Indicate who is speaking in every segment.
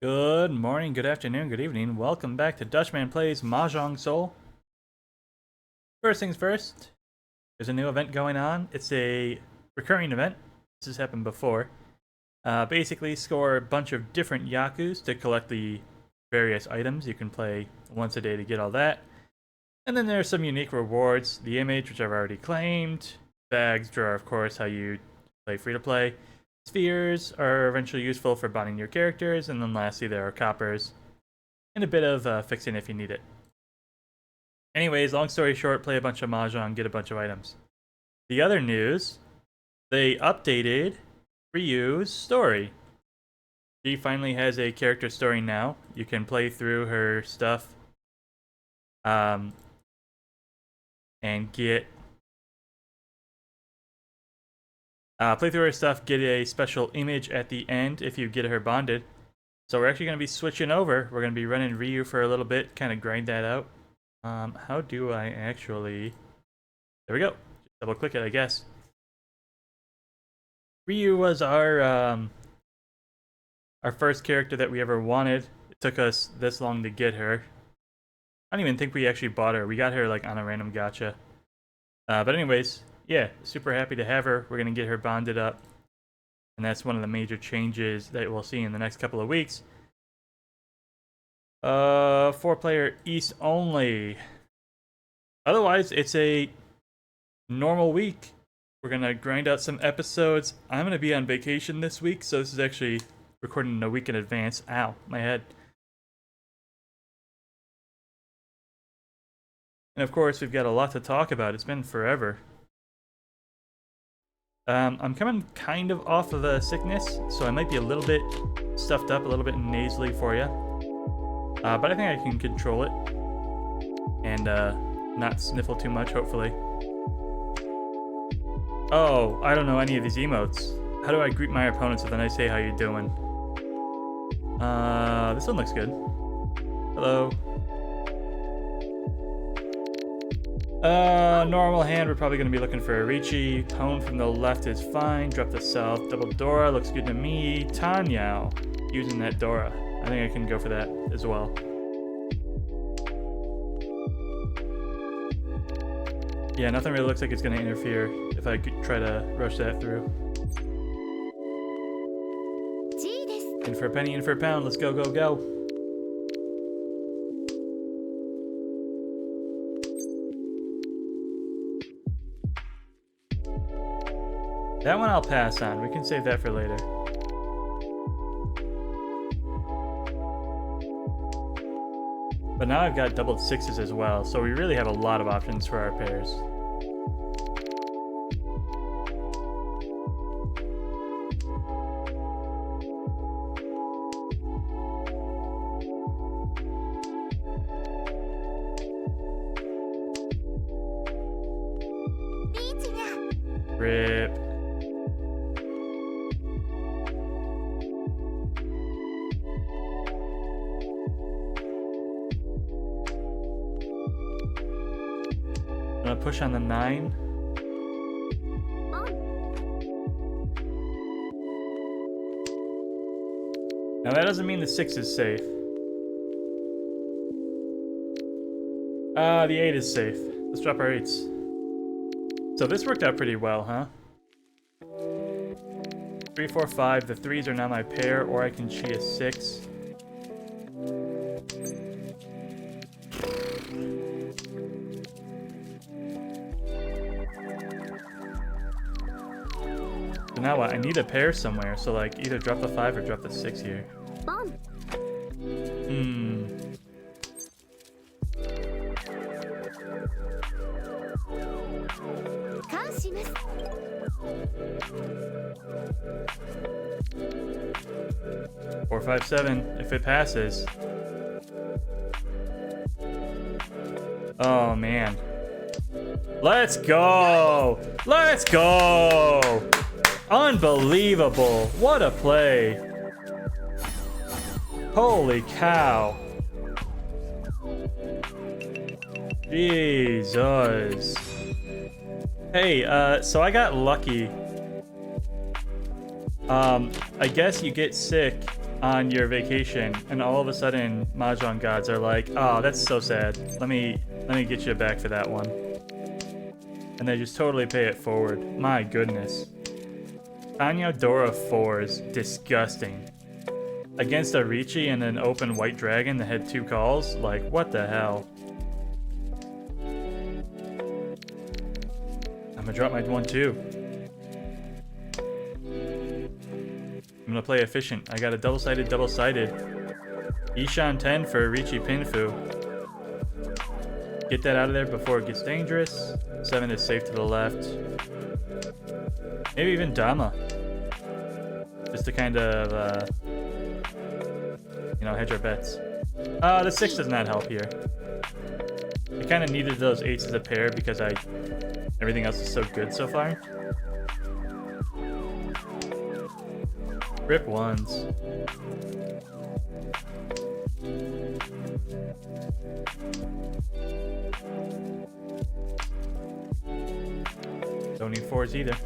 Speaker 1: Good morning, good afternoon, good evening. Welcome back to Dutchman Plays Mahjong Soul. First things first, there's a new event going on. It's a recurring event. This has happened before. Basically, score a bunch of different Yakus to collect the various items. You can play once a day to get all that. And then there are some unique rewards. The image, which I've already claimed. Bags, draw, of course, how you play free-to-play. Spheres are eventually useful for bonding your characters, and then lastly there are coppers, and a bit of fixing if you need it. Anyways, long story short, play a bunch of Mahjong, get a bunch of items. The other news, they updated Ryu's story. She finally has a character story now. You can play through her stuff and get play through her stuff, get a special image at the end if you get her bonded. So we're actually going to be switching over. We're going to be running Ryu for a little bit, kind of grind that out. How do I actually... There we go. Just double click it, I guess. Ryu was our first character that we ever wanted. It took us this long to get her. I don't even think we actually bought her. We got her like on a random gacha. But anyways... Yeah, super happy to have her. We're going to get her bonded up. And that's one of the major changes that we'll see in the next couple of weeks. 4-player East only. Otherwise, it's a normal week. We're going to grind out some episodes. I'm going to be on vacation this week, so this is actually recording a week in advance. Ow, my head. And of course, we've got a lot to talk about. It's been forever. I'm coming kind of off of a sickness, so I might be a little bit stuffed up, a little bit nasally for you. But I think I can control it and not sniffle too much, hopefully. Oh, I don't know any of these emotes. How do I greet my opponents with a nice "Hey, how you doing"? This one looks good. Hello. Normal hand, we're probably going to be looking for a Ricci. Tone from the left is fine. Drop the south. Double Dora looks good to me. Tanyao, using that Dora. I think I can go for that as well. Yeah, nothing really looks like it's going to interfere if I could try to rush that through. In for a penny, in for a pound. Let's go, go, go. That one I'll pass on. We can save that for later. But now I've got doubled sixes as well, so we really have a lot of options for our pairs. Rip. I'm gonna push on the 9. Now that doesn't mean the 6 is safe. The 8 is safe. Let's drop our 8s. So this worked out pretty well, huh? 3, 4, 5. The 3s are now my pair, or I can chi a 6. So now what? I need a pair somewhere, so like either drop the 5 or drop the 6 here. Hmm. Four, 5, 7. If it passes. Oh man. Let's go! Let's go! Unbelievable! What a play! Holy cow! Jesus. Hey, so I got lucky. I guess you get sick on your vacation, and all of a sudden Mahjong gods are like, oh, that's so sad. Let me get you back for that one. And they just totally pay it forward. My goodness. Tanya Dora 4s, disgusting. Against a Ricci and an open white dragon that had 2 calls? Like, what the hell? I'm gonna drop my 1-2. I'm gonna play efficient. I got a double-sided. Ishan 10 for Ricci Pinfu. Get that out of there before it gets dangerous. 7 is safe to the left. Maybe even Dama. Just to kind of, you know, hedge our bets. The 6 does not help here. I kind of needed those 8s as a pair because everything else is so good so far. Rip 1s. Don't need 4s either.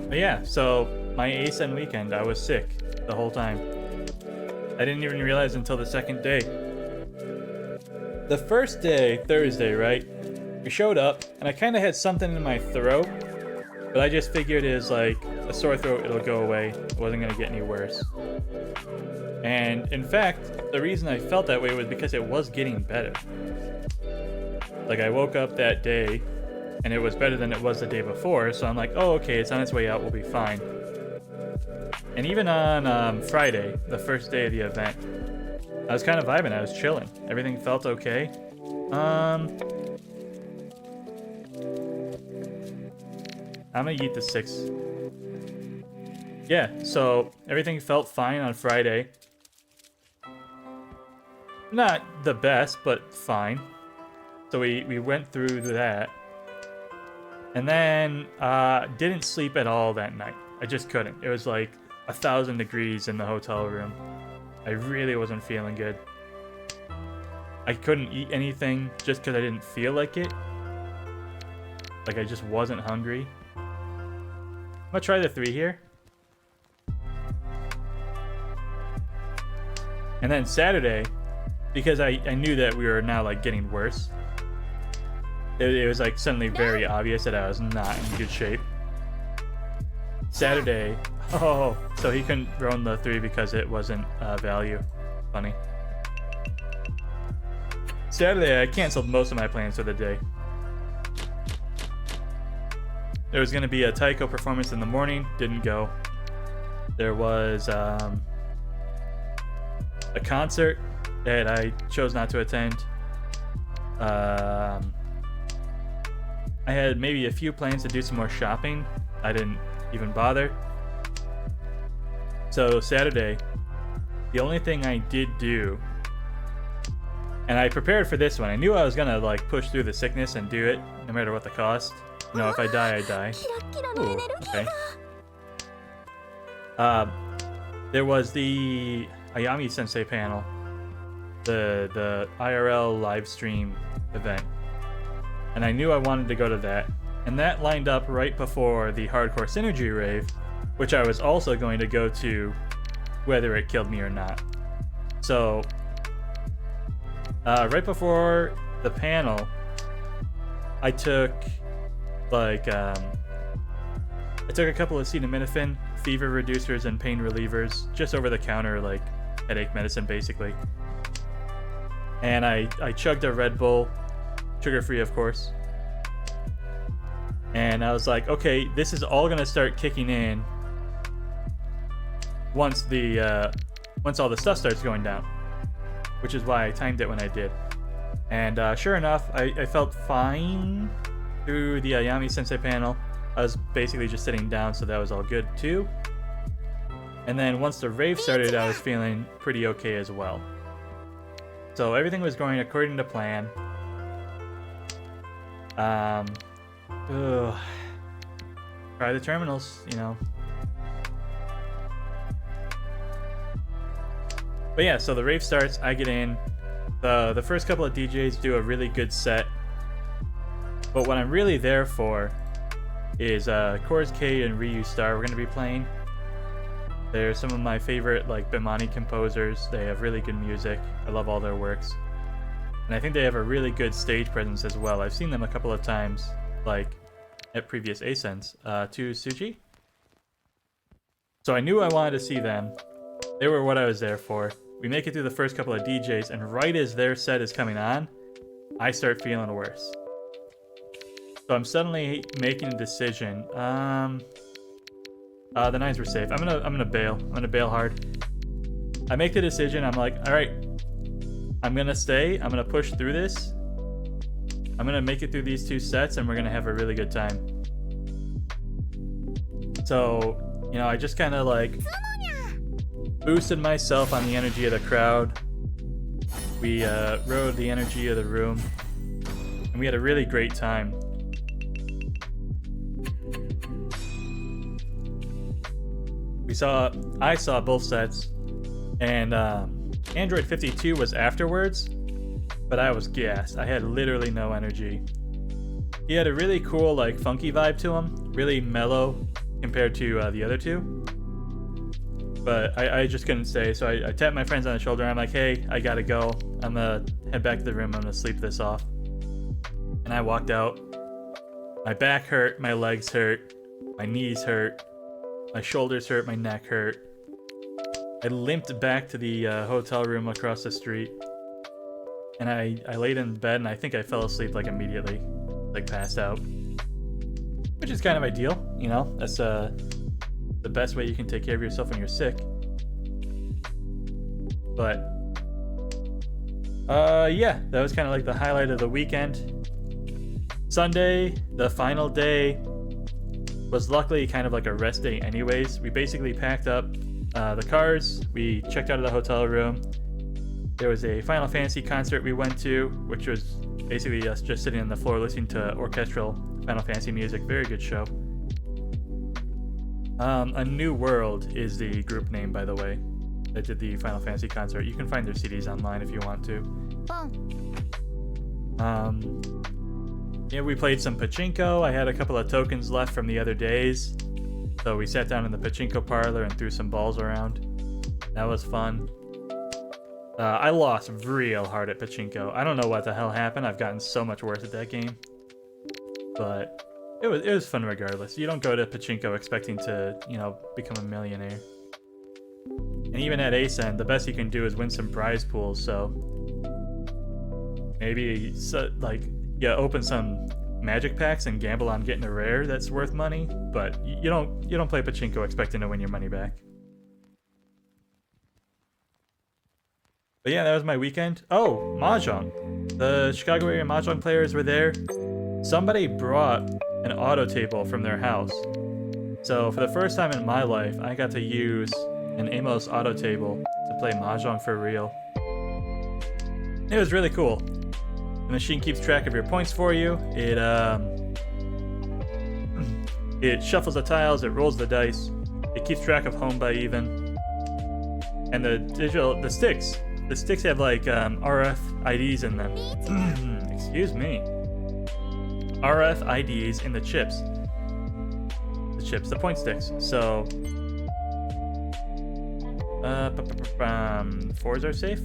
Speaker 1: But yeah, so my ACEN weekend, I was sick the whole time. I didn't even realize until the second day. The first day, Thursday, right? We showed up, and I kind of had something in my throat, but I just figured it was like a sore throat, it'll go away. It wasn't going to get any worse. And in fact, the reason I felt that way was because it was getting better. Like, I woke up that day, and it was better than it was the day before, so I'm like, oh, okay, it's on its way out, we'll be fine. And even on Friday, the first day of the event, I was kind of vibing, I was chilling. Everything felt okay. I'm gonna eat the 6. Yeah, so everything felt fine on Friday. Not the best, but fine. So we went through that. And then didn't sleep at all that night. I just couldn't. It was like 1,000 degrees in the hotel room. I really wasn't feeling good. I couldn't eat anything just because I didn't feel like it. Like, I just wasn't hungry. I'm gonna try the 3 here. And then Saturday, because I knew that we were now like getting worse, it was like suddenly very obvious that I was not in good shape. Saturday, oh, so he couldn't roll the 3 because it wasn't value. Funny. Saturday, I canceled most of my plans for the day. There was going to be a taiko performance in the morning, didn't go. There was a concert that I chose not to attend. I had maybe a few plans to do some more shopping. I didn't even bother. So Saturday, the only thing I did do, and I prepared for this one. I knew I was gonna like push through the sickness and do it, no matter what the cost. You know, if I die, I die. Ooh, okay. There was the Ayami Sensei panel, the IRL live stream event, and I knew I wanted to go to that, and that lined up right before the Hardcore Synergy rave, which I was also going to go to, whether it killed me or not. So right before the panel, I took like I took a couple of acetaminophen, fever reducers, and pain relievers, just over the counter, like headache medicine basically. And I chugged a Red Bull, sugar-free of course. And I was like, okay, this is all gonna start kicking in once all the stuff starts going down, which is why I timed it when I did. And sure enough, I felt fine through the Ayami Sensei panel. I was basically just sitting down, so that was all good too. And then once the rave started, I was feeling pretty okay as well. So everything was going according to plan. Try the terminals, you know. But yeah, so the rave starts, I get in. The first couple of DJs do a really good set. But what I'm really there for is Chorus K and Ryu Star we're going to be playing. They're some of my favorite like Bimani composers. They have really good music. I love all their works. And I think they have a really good stage presence as well. I've seen them a couple of times, like at previous ACENs, to Suji. So I knew I wanted to see them. They were what I was there for. We make it through the first couple of DJs, and right as their set is coming on, I start feeling worse. So I'm suddenly making a decision. The nines were safe. I'm gonna bail. I'm gonna bail hard. I make the decision. I'm like, all right, I'm gonna stay. I'm gonna push through this. I'm gonna make it through these two sets, and we're gonna have a really good time. So, you know, I just kind of like boosted myself on the energy of the crowd. We rode the energy of the room, and we had a really great time. I saw both sets, and Android 52 was afterwards, but I was gassed. I had literally no energy. He had a really cool, like, funky vibe to him, really mellow compared to the other two. But I just couldn't stay, so I tapped my friends on the shoulder. I'm like, hey, I gotta go. I'm gonna head back to the room. I'm gonna sleep this off. And I walked out. My back hurt, my legs hurt, my knees hurt, my shoulders hurt, my neck hurt. I limped back to the hotel room across the street. And I laid in bed, and I think I fell asleep like immediately, like passed out. Which is kind of ideal, you know? That's the best way you can take care of yourself when you're sick. But yeah, that was kind of like the highlight of the weekend. Sunday, the final day, was luckily kind of like a rest day anyways. We basically packed up the cars, we checked out of the hotel room. There was a Final Fantasy concert we went to, which was basically us just sitting on the floor listening to orchestral Final Fantasy music. Very good show. A New World is the group name, by the way, that did the Final Fantasy concert. You can find their CDs online if you want to. Yeah, we played some pachinko. I had a couple of tokens left from the other days, so we sat down in the pachinko parlor and threw some balls around. That was fun. I lost real hard at pachinko. I don't know what the hell happened. I've gotten so much worse at that game, but it was fun regardless. You don't go to pachinko expecting to, you know, become a millionaire. And even at ACEN, the best you can do is win some prize pools. So maybe you open some magic packs and gamble on getting a rare that's worth money, but you don't play pachinko expecting to win your money back. But yeah, that was my weekend. Oh, Mahjong. The Chicago area Mahjong players were there. Somebody brought an auto table from their house. So for the first time in my life, I got to use an Amos auto table to play Mahjong for real. It was really cool. The machine keeps track of your points for you. It shuffles the tiles, it rolls the dice, it keeps track of home by even. And the sticks have like RFIDs in them. Excuse me. RFIDs in the chips. The point sticks. So fours are safe.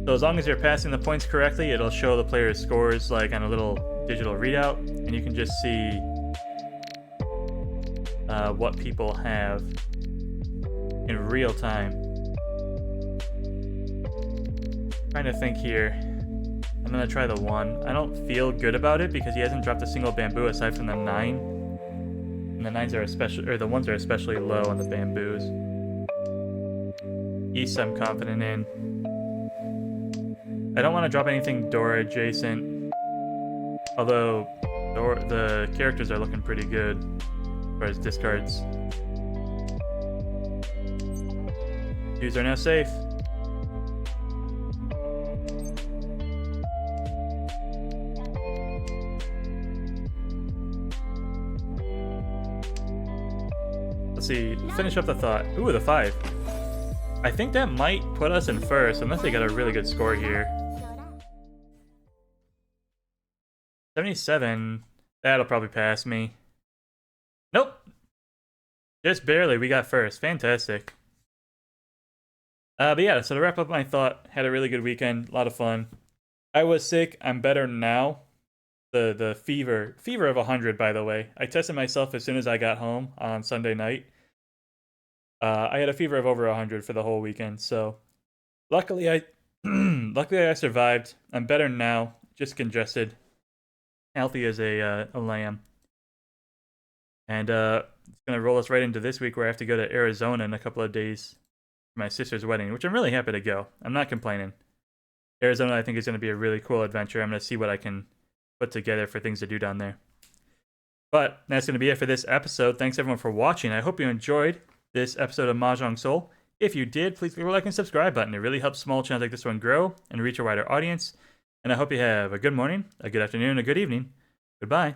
Speaker 1: So as long as you're passing the points correctly, it'll show the player's scores like on a little digital readout, and you can just see what people have in real time. Trying to think here. I'm gonna try the 1. I don't feel good about it because he hasn't dropped a single bamboo aside from the 9. And the 9s are the 1s are especially low on the bamboos. East I'm confident in. I don't want to drop anything Dora adjacent, although the characters are looking pretty good as far as discards. These are now safe. Let's see, finish up the thought. Ooh, the 5. I think that might put us in first, unless they got a really good score here. 77. That'll probably pass me. Nope. Just barely. We got first. Fantastic. But yeah, so to wrap up my thought, had a really good weekend. A lot of fun. I was sick. I'm better now. The fever of 100, by the way. I tested myself as soon as I got home on Sunday night. I had a fever of over 100 for the whole weekend. So luckily I survived. I'm better now. Just congested. Healthy as a lamb. And it's gonna roll us right into this week where I have to go to Arizona in a couple of days for my sister's wedding, which I'm really happy to go. I'm not complaining. Arizona, I think, is going to be a really cool adventure. I'm going to see what I can put together for things to do down there. But that's going to be it for this episode. Thanks everyone for watching. I hope you enjoyed this episode of Mahjong Soul. If you did, please click the like and subscribe button. It really helps small channels like this one grow and reach a wider audience. And I hope you have a good morning, a good afternoon, a good evening. Goodbye.